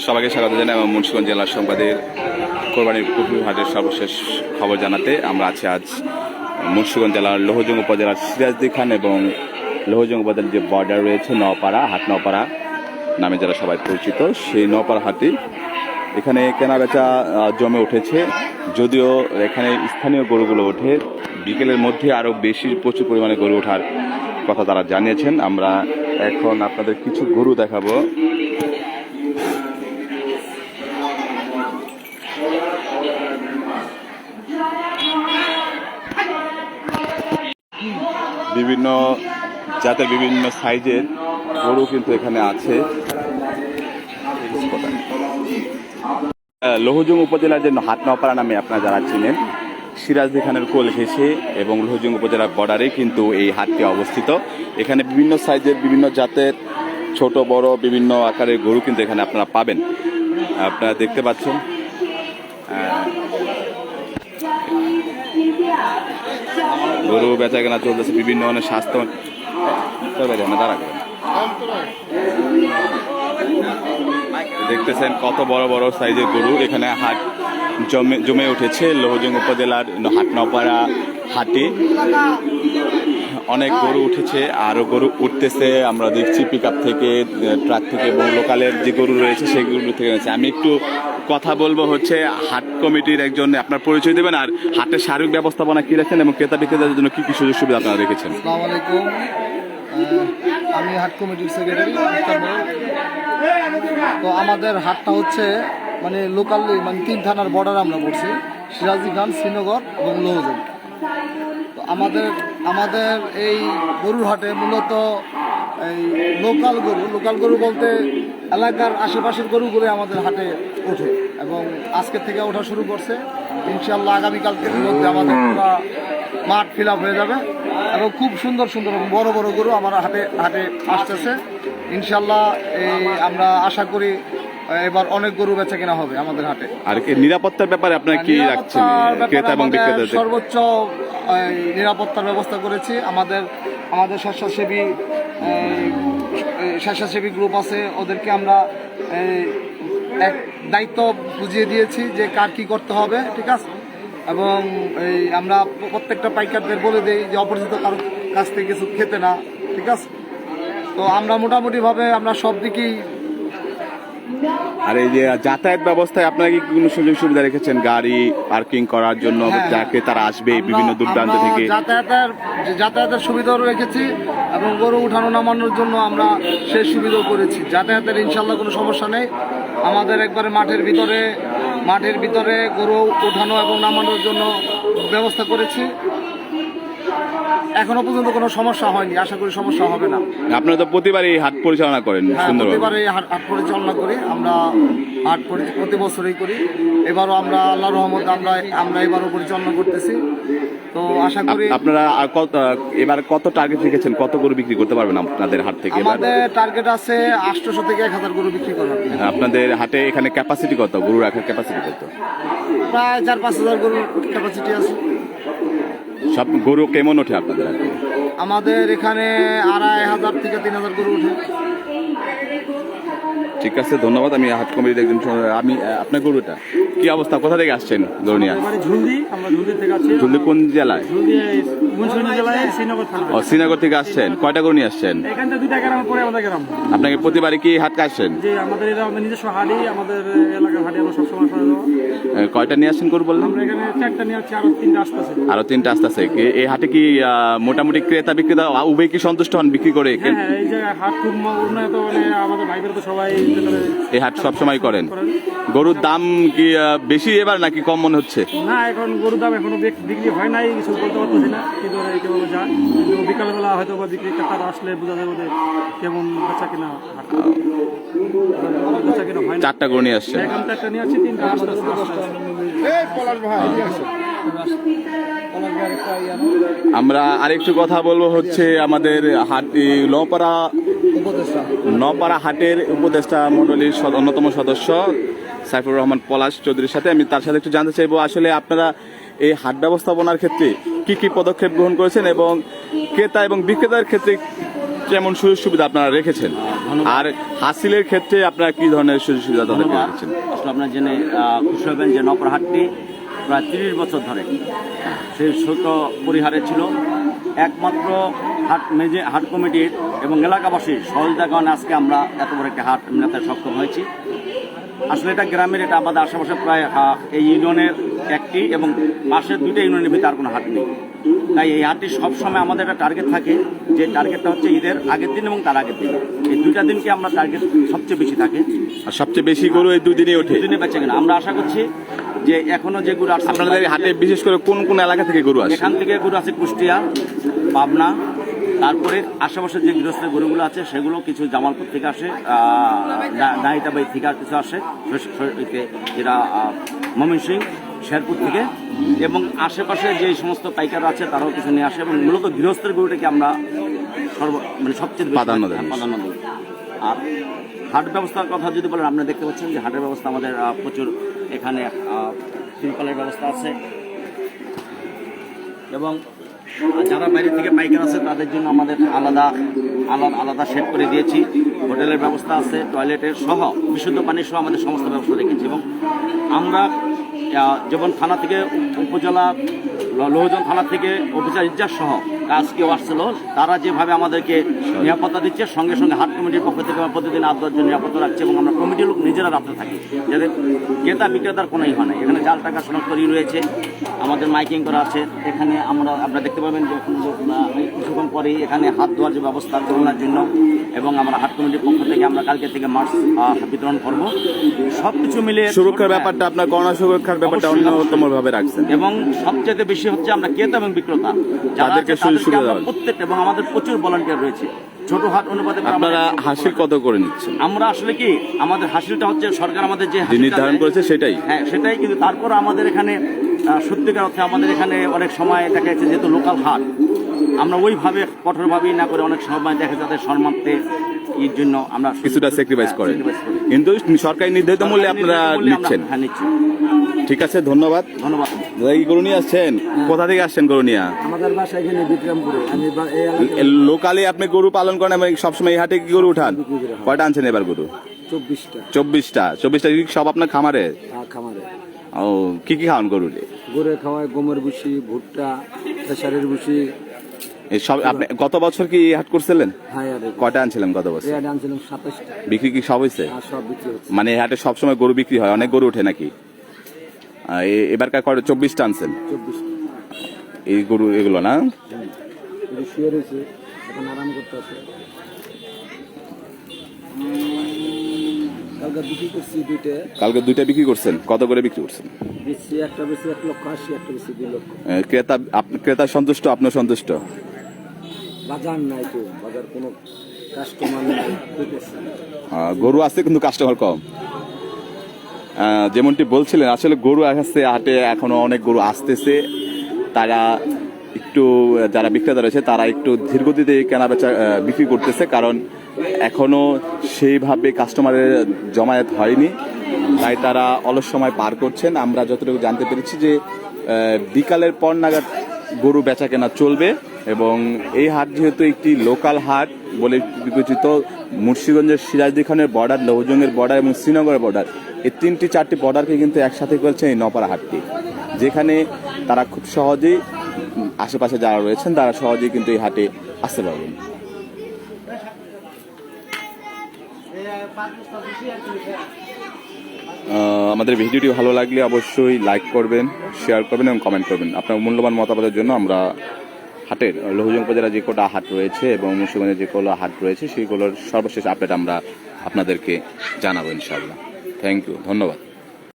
সবাইকে স্বাগত জানাই আমার মুন্সিগঞ্জ জেলা সংবাদের কোরবানির পুকুর হাটের সর্বশেষ খবর জানাতে। আমরা আছি আজ মুন্সিগঞ্জ জেলার লোহজং উপজেলার সিরাজদি খান এবং লোহজং উপজেলার যে বর্ডার রয়েছে নওপাড়া, হাট নওপাড়া নামে যারা সবাই পরিচিত, সেই নওপাড়া হাটে এখানে কেনাবেচা জমে উঠেছে। যদিও এখানে স্থানীয় গরুগুলো ওঠে, বিকেলের মধ্যে আরও বেশি প্রচুর পরিমাণে গরু ওঠার কথা তারা জানিয়েছেন। আমরা এখন আপনাদের কিছু গরু দেখাবো। বিভিন্ন জাতের বিভিন্ন সাইজের গরু কিন্তু এখানে আছে। লোহজং উপজেলার যে হাট নওপাড়া নামে আপনারা যারা চিনেন, সিরাজদি খানের কোল ঘেঁষে এবং লোহজং উপজেলার বর্ডারে কিন্তু এই হাটটি অবস্থিত। এখানে বিভিন্ন সাইজের বিভিন্ন জাতের ছোট বড় বিভিন্ন আকারের গরু কিন্তু এখানে আপনারা পাবেন। আপনারা দেখতে পাচ্ছেন গরু বেচা কেনা চলতেছে। বিভিন্ন ধরনের স্বাস্থ্য দেখতেছেন কত বড় বড় সাইজের গরু এখানে হাট জমে উঠেছে। লোহজং উপজেলার হাট নওপাড়া হাটে অনেক গরু উঠেছে, আরো গরু উঠতেছে। আমরা দেখছি পিক আপ থেকে, ট্রাক থেকে এবং লোকালের যে গরু রয়েছে সেগুলো থেকে রয়েছে। আমি একটু কথা বলবো হচ্ছে হাট কমিটির একজন, আপনার পরিচয় দেবেন আর হাটের শারীরিক ব্যবস্থাপনা কি রাখেন এবং ক্রেতা বিক্রেতাদের জন্য কি কি সুযোগ সুবিধা আপনারা রেখেছেন। আসসালামু আলাইকুম, আমি হাট কমিটির সেক্রেটারি। তো আমাদের হাটটা হচ্ছে মানে লোকালি, মানে 3 থানার বর্ডার আমরা পড়ছি, সিরাজদি খান, শ্রীনগর এবং লোহজং। তো আমাদের এই গরুর হাটে মূলত এই লোকাল গরু বলতে এলাকার আশেপাশের গরুগুলো আমাদের হাটে ওঠে এবং আজকে থেকে ওঠা শুরু করছে। ইনশাআল্লাহ আগামীকালকের মধ্যে আমাদের পুরো মাঠ ফিল আপ হয়ে যাবে এবং খুব সুন্দর সুন্দর এবং বড় বড় গরু আমার হাটে আসতেছে। ইনশাআল্লাহ এই আমরা আশা করি এবার অনেক গরু বেচা কেনা হবে আমাদের হাটে। আর নিরাপত্তার ব্যাপারে আপনারা কি রাখছেন ক্রেতা এবং বিক্রেতাদের? সর্বোচ্চ নিরাপত্তার ব্যবস্থা করেছি। আমাদের স্বেচ্ছাসেবী গ্রুপ আছে, ওদেরকে আমরা এক দায়িত্ব বুঝিয়ে দিয়েছি যে কার কি করতে হবে, ঠিক আছে। এবং আমরা প্রত্যেকটা পাইকারদের বলে দিই যে অপরিচিত কারোর কাছ থেকে কিছু খেতে না, ঠিক আছে। তো আমরা মোটামুটিভাবে আমরা সব দিকেই। আর এই যে যাতায়াত ব্যবস্থায় আপনারা কি কোনো সুযোগ সুবিধা রেখেছেন গাড়ি পার্কিং করার জন্য, যাকে তারা আসবে বিভিন্ন দূর দূরান্ত থেকে? যাতায়াতের সুবিধাও রেখেছি এবং গরু উঠানো নামানোর জন্য আমরা সেই সুবিধাও করেছি। যাতায়াতের ইনশাল্লাহ কোনো সমস্যা নেই। আমাদের একবারে মাঠের ভিতরে গরু উঠানো এবং নামানোর জন্য ব্যবস্থা করেছি। এখনো পর্যন্ত কোনো সমস্যা হয়নি, আশা করি সমস্যা হবে না। আপনারা তো প্রতিবারই হাট পরিচালনা করেন? প্রতিবারই হাট পরিচালনা করি আমরা, হাট প্রতি বছরই করি। এবারও আমরা আল্লাহর রহমতে আমরা এবারও পরিচালনা করতেছি। তো আশা করি আপনারা এবার কত টার্গেট রেখেছেন, কত গরু বিক্রি করতে পারবেন আপনাদের হাট থেকে? আমাদের টার্গেট আছে 800 থেকে 1000 গরু বিক্রি করার। আপনাদের হাটে এখানে ক্যাপাসিটি কত, গরু রাখার ক্যাপাসিটি কত? প্রায় 4-5 হাজার গরুর ক্যাপাসিটি আছে। সব গরু কেমন ওঠে আপনাদের হাটে? আমাদের এখানে 2500 থেকে 3000 গরু ওঠে। ঠিক আছে, ধন্যবাদ। আমি হাট কমিটির একজন। আমি আপনার গরুটা কি অবস্থা, কোথা থেকে আসছেন গরু নিয়ে? ঝুলদি কোন জেলায়? শ্রীনগর থেকে আসছেন। কয়টা গরু নিয়ে আসছেন? আপনাকে প্রতিবারই কি হাটকে আসছেন? কয়টা নিয়ে আসছেন গরু বললাম? আরো 3টা আসতেছে। এই হাটে কি মোটামুটি ক্রেতা বিক্রেতা উভয় কি সন্তুষ্ট হন বিক্রি করে? এই হাট সবসময় করেন। গরুর দাম কি বেশি এবার নাকি কম মনে হচ্ছে? না, এখন গরুর দাম এখনো বিক্রি হয় নাই, কিছু বলতে পারতেছি না। কিন্তু কিভাবে যায়, কিন্তু বিকালবেলা হয়তো বা বিক্রি টাকা আসলে বোঝা যাবে কেমন বেচা কিনা হয়। 4টা গরু নিয়ে আসছেন? এখন 4টা নিয়ে আসছি, 3টা আসতে আমরা আরেকটু কথা বলবো হচ্ছে আমাদের নওপাড়া হাটের উপদেষ্টা মন্ডলীর অন্যতম সদস্য সাইফুর রহমান পলাশ চৌধুরীর সাথে। আমি তার সাথে একটু জানতে চাইবো আসলে আপনারা এই হাট ব্যবস্থাপনার ক্ষেত্রে কি কি পদক্ষেপ গ্রহণ করেছেন এবং ক্রেতা এবং বিক্রেতার ক্ষেত্রে ক্ষেত্রে এমন সুযোগ সুবিধা আপনারা রেখেছেন, আর হাসিলের ক্ষেত্রে আপনারা কি ধরনের সুযোগ সুবিধা তাদেরকে ধন্যবাদ। রেখেছেন? আসলে আপনার জেনে খুশি হবেন যে নপর হাটটি প্রায় 30 বছর ধরে সেই ছোট পরিহারে ছিল। একমাত্র হাট কমিটির এবং এলাকাবাসীর সহযোগিতার কারণে আজকে আমরা এত বড় একটা হাট মেলাতে সক্ষম হয়েছি। আসলে এটা গ্রামের, এটা আমাদের আশেপাশে প্রায় এই ইউনিয়নের একটি এবং পাশের 2টা ইউনিয়নের ভিতরে আর কোনো হাট নেই। তাই এই হাটটি সবসময় আমাদের একটা টার্গেট থাকে, যে টার্গেটটা হচ্ছে ঈদের আগের দিন এবং তার আগের দিন, এই 2টা দিনকে আমরা টার্গেট সবচেয়ে বেশি থাকে। আর সবচেয়ে বেশি গরু এই 2 দিনেই ওঠে। দিনে বেঁচে কিনা আমরা আশা করছি যে এখনো যে গরু আসছে আপনাদের এই হাটে বিশেষ করে কোন কোন এলাকা থেকে গরু আসে? এখান থেকে গরু আছে কুষ্টিয়া, পাবনা, তারপরে আশেপাশের যে গৃহস্থের গরুগুলো আছে সেগুলো কিছু জামালপুর থেকে আসে, নাইটাবাই থেকে আর কিছু আসে, যেটা ময়মনসিংহ, শেরপুর থেকে, এবং আশেপাশে যে সমস্ত পাইকার আছে তারাও কিছু নিয়ে আসে, এবং মূলত গৃহস্থের গরুটাকে আমরা সবচেয়ে বেশি প্রাধান্য দেন। প্রাধান্য দিই। আর হাট ব্যবস্থার কথা যদি বলেন, আপনারা দেখতে পাচ্ছেন যে হাটের ব্যবস্থা আমাদের প্রচুর, এখানে তিরপালের ব্যবস্থা আছে, এবং যারা বাইরে থেকে পাইকার আছে তাদের জন্য আমাদের আলাদা সেট করে দিয়েছি। হোটেলের ব্যবস্থা আছে, টয়লেটের সহ, বিশুদ্ধ পানির সহ আমাদের সমস্ত ব্যবস্থা রেখেছি। এবং আমরা যেমন থানা থেকে উপজেলা, লোহজন থানা থেকে অফিসার ইজ্জাজ সহ আজকেও আসছিল, তারা যেভাবে আমাদেরকে নিরাপত্তা দিচ্ছে, সঙ্গে সঙ্গে হাট কমিটির পক্ষ থেকে আমরা প্রতিদিন 8-10 জন নিরাপত্তা রাখছে, এবং আমরা কমিটির লোক নিজেরা রাখতে থাকি, যাতে ক্রেতা বিক্রেতার কোনোই হয় না। এখানে জাল টাকা শনাক্তকারী রয়েছে, আমাদের মাইকিং করা আছে। এখানে আপনারা দেখতে পাবেন যে কিছুক্ষণ পরেই এখানে হাত ধোয়ার যে ব্যবস্থা করোনার জন্য, এবং আমরা হাট কমিটির পক্ষ থেকে আমরা কালকে থেকে মাস্ক বিতরণ করব। সবকিছু মিলে সুরক্ষার ব্যাপারটা, আপনার করোনা সুরক্ষার ব্যাপারটা অন্যতম ভাবে রাখছেন, এবং সবচেয়ে বেশি হচ্ছে আমরা ক্রেতা এবং বিক্রেতা তাদেরকে সুযোগ সুবিধা দেওয়া। প্রত্যেকটা, এবং আমাদের প্রচুর ভলান্টিয়ার রয়েছে। ছোট হাট অনুপাতে আপনারা হাসিল কত করে নিচ্ছেন? আমরা আসলে কি, আমাদের হাসিলটা হচ্ছে সরকার আমাদের যে যে নির্ধারণ করেছে সেটাই। হ্যাঁ সেটাই, কিন্তু তারপর আমাদের এখানে সত্যিকার অর্থে আমাদের এখানে অনেক সময় দেখা যাচ্ছে যেহেতু লোকাল হাট, আমরা ওইভাবে কঠোরভাবেই না করে অনেক সময় দেখা যাচ্ছে সম্মানতে এর জন্য আমরা কিছুটা স্যাক্রিফাইস করেন, কিন্তু সরকারি নির্ধারিত মূল্যে আপনারা নিচ্ছেন। হ্যাঁ নিচ্ছি। ঠিক আছে, ধন্যবাদ। ধন্যবাদ। দাদা, কি গরু নিয়ে আসছেন? কোথা থেকে আসছেন গরু নিয়ে? আমাদের বাসা এখানে বিক্রমপুরে। আমি লোকালি আপনি গরু পালন করেন এবং সবসময় এই হাটে কি গরু উঠান? কয়টা আনছেন এবার গরু? 24টা। 24টা সব আপনার খামারে? খামারে। ও, কি কি খাওয়ান গরু? গরু খাওয়ায় গমের ভুসি, ভুট্টা, খেসারির ভুসি। এই সব আপনি গত বছর কি এই হাট করছিলেন? হ্যাঁ, কয়টা আনছিলেন গত বছর? আনছিলাম 27টা। বিক্রি কি সব হয়েছে? সব বিক্রি হচ্ছে। মানে এই হাটে সবসময় গরু বিক্রি হয়, অনেক গরু ওঠে নাকি? এবারকার কয়টা? 24টা আনছেন 24টা। এই গরু, এগুলো না? শুয়ে রয়েছে, এখন আরাম করতে আছে। কালকে বিক্রি করছি 2টা। কালকে 2টা বিক্রি করছেন? কত করে বিক্রি করছেন? বেশি একটা বেশি 1,80,000, একটা বেশি 2 লক্ষ। ক্রেতা সন্তুষ্ট, আপনি সন্তুষ্ট? বাজার নাই তো, বাজার কোনো কাস্টমার নাই। ঠিক আছে, গরু আছে কিন্তু কাস্টমার কম। যেমনটি বলছিলেন, আসলে গরু আসছে হাটে, এখনো অনেক গরু আসতেছে। তারা একটু, যারা বিক্রেতা রয়েছে তারা একটু ধীরগতিতে কেনা বেচা বিক্রি করতেছে, কারণ এখনো সেইভাবে কাস্টমারের জমায়েত হয়নি, তাই তারা অলস সময় পার করছেন। আমরা যতটুকু জানতে পেরেছি যে বিকালের পর নাগাদ গরু বেচা কেনা চলবে, এবং এই হাট যেহেতু একটি লোকাল হাট বলে বিবেচিত, মুন্সিগঞ্জের সিরাজদি খানের বর্ডার, লৌহজঙ্গের বর্ডার এবং শ্রীনগরের বর্ডার, এই 3-4টি বর্ডারকে কিন্তু একসাথে করেছে এই নপাড়া হাটটি, যেখানে তারা খুব সহজেই, আশেপাশে যারা রয়েছেন তারা সহজেই কিন্তু এই হাটে আসতে পারবেন। আমাদের ভিডিওটি ভালো লাগলে অবশ্যই লাইক করবেন, শেয়ার করবেন এবং কমেন্ট করবেন। আপনার মূল্যবান মতামতের জন্য আমরা হাটের, লৌহজং উপজেলা যে কটা হাট রয়েছে এবং মুন্সিগঞ্জের যে কটা হাট রয়েছে সেইগুলোর সর্বশেষ আপডেট আমরা আপনাদেরকে জানাবো ইনশাআল্লাহ। থ্যাংক ইউ, ধন্যবাদ।